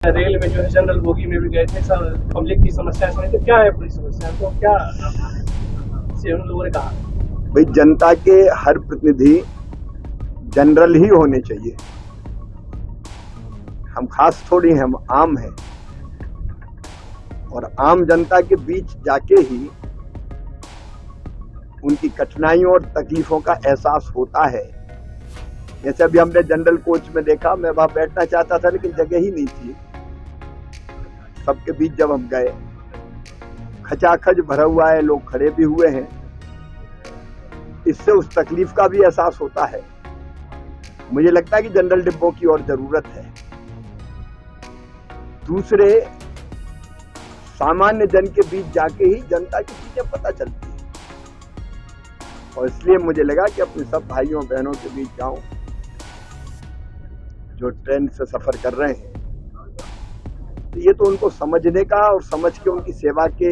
Rail में जो है जनरल बोगी में भी गए थे, सब पब्लिक की समस्या सुनी, तो क्या है पूरी समस्या, तो क्या से उन लोगों ने कहा? भाई, जनता के हर प्रतिनिधि जनरल ही होने चाहिए। हम खास थोड़ी हैं, हम आम हैं, और आम जनता के बीच जाके ही उनकी कठिनाइयों और तकलीफों का एहसास होता है। जैसे अभी हमने जनरल कोच में देखा, मैं वहां बैठना चाहता था लेकिन जगह ही नहीं थी। सबके बीच जब हम गए, खचाखच भरा हुआ है, लोग खड़े भी हुए हैं, इससे उस तकलीफ का भी एहसास होता है। मुझे लगता है कि जनरल डिब्बों की और जरूरत है। दूसरे, सामान्य जन के बीच जाके ही जनता की चीजें पता चलती है, और इसलिए मुझे लगा कि अपने सब भाइयों बहनों के बीच जाऊं जो ट्रेन से सफर कर रहे हैं। तो ये तो उनको समझने का और समझ के उनकी सेवा के